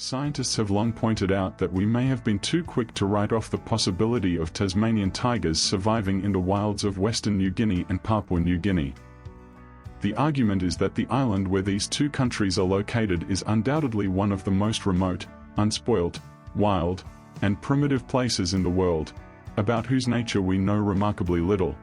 Scientists have long pointed out that we may have been too quick to write off the possibility of Tasmanian tigers surviving in the wilds of Western New Guinea and Papua New Guinea. The argument is that the island where these two countries are located is undoubtedly one of the most remote, unspoilt, wild, and primitive places in the world, about whose nature we know remarkably little.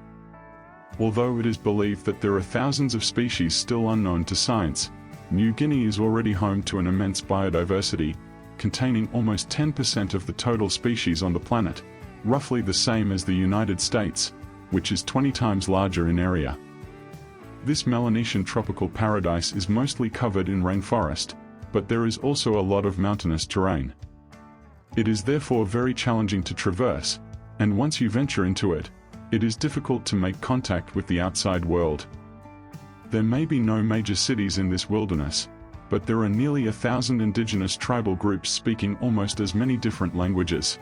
Although it is believed that there are thousands of species still unknown to science, New Guinea is already home to an immense biodiversity, containing almost 10% of the total species on the planet, roughly the same as the United States, which is 20 times larger in area. This Melanesian tropical paradise is mostly covered in rainforest, but there is also a lot of mountainous terrain. It is therefore very challenging to traverse, and once you venture into it, it is difficult to make contact with the outside world. There may be no major cities in this wilderness, but there are nearly 1,000 indigenous tribal groups speaking almost as many different languages.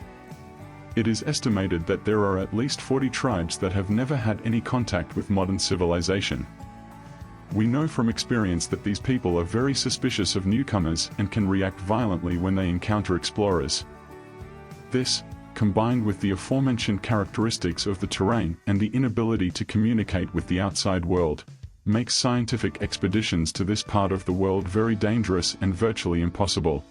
It is estimated that there are at least 40 tribes that have never had any contact with modern civilization. We know from experience that these people are very suspicious of newcomers and can react violently when they encounter explorers. This, combined with the aforementioned characteristics of the terrain and the inability to communicate with the outside world, makes scientific expeditions to this part of the world very dangerous and virtually impossible.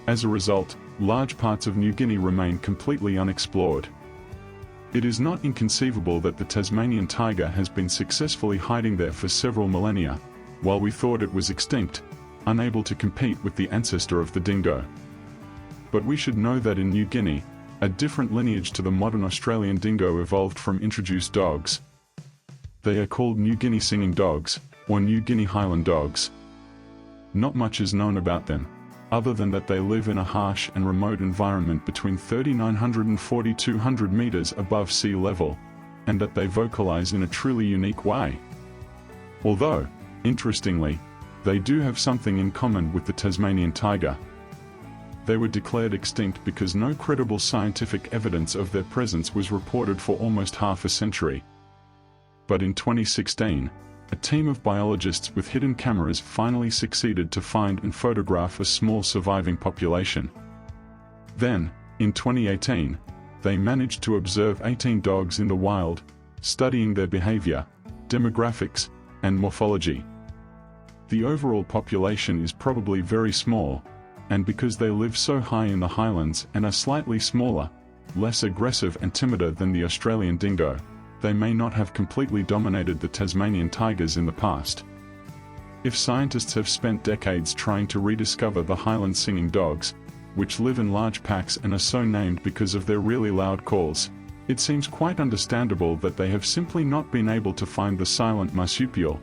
As a result, large parts of New Guinea remain completely unexplored. It is not inconceivable that the Tasmanian tiger has been successfully hiding there for several millennia, while we thought it was extinct, unable to compete with the ancestor of the dingo. But we should know that in New Guinea, a different lineage to the modern Australian dingo evolved from introduced dogs. They are called New Guinea singing dogs, or New Guinea Highland dogs. Not much is known about them, other than that they live in a harsh and remote environment between 3,900 and 4,200 meters above sea level, and that they vocalize in a truly unique way. Although, interestingly, they do have something in common with the Tasmanian tiger. They were declared extinct because no credible scientific evidence of their presence was reported for almost half a century. But in 2016, a team of biologists with hidden cameras finally succeeded to find and photograph a small surviving population. Then, in 2018, they managed to observe 18 dogs in the wild, studying their behavior, demographics, and morphology. The overall population is probably very small, and because they live so high in the highlands and are slightly smaller, less aggressive and timider than the Australian dingo, they may not have completely dominated the Tasmanian tigers in the past. If scientists have spent decades trying to rediscover the Highland singing dogs, which live in large packs and are so named because of their really loud calls, it seems quite understandable that they have simply not been able to find the silent marsupial,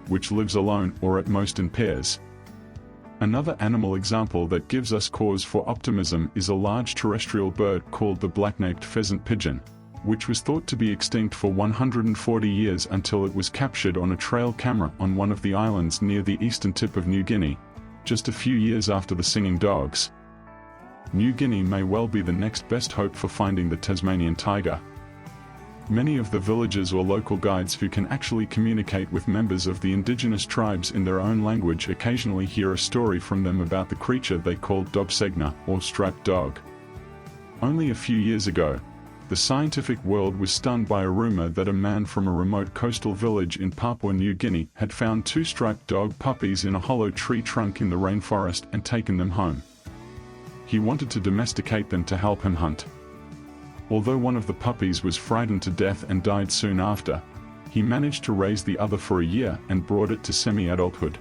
which lives alone or at most in pairs. Another animal example that gives us cause for optimism is a large terrestrial bird called the black-naped pheasant pigeon, which was thought to be extinct for 140 years until it was captured on a trail camera on one of the islands near the eastern tip of New Guinea, just a few years after the singing dogs. New Guinea may well be the next best hope for finding the Tasmanian tiger. Many of the villagers or local guides who can actually communicate with members of the indigenous tribes in their own language occasionally hear a story from them about the creature they called dobsegna, or striped dog. Only a few years ago, the scientific world was stunned by a rumor that a man from a remote coastal village in Papua New Guinea had found two striped dog puppies in a hollow tree trunk in the rainforest and taken them home. He wanted to domesticate them to help him hunt. Although one of the puppies was frightened to death and died soon after, he managed to raise the other for a year and brought it to semi-adulthood.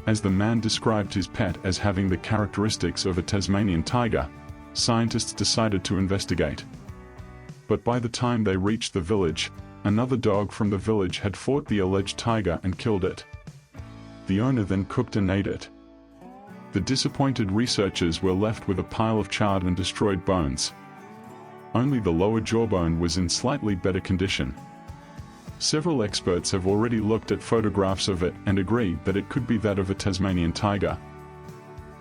As the man described his pet as having the characteristics of a Tasmanian tiger, scientists decided to investigate. But by the time they reached the village, another dog from the village had fought the alleged tiger and killed it. The owner then cooked and ate it. The disappointed researchers were left with a pile of charred and destroyed bones. Only the lower jawbone was in slightly better condition. Several experts have already looked at photographs of it and agree that it could be that of a Tasmanian tiger.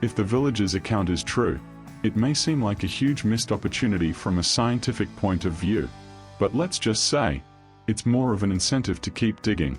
If the villagers' account is true, it may seem like a huge missed opportunity from a scientific point of view, but let's just say, it's more of an incentive to keep digging.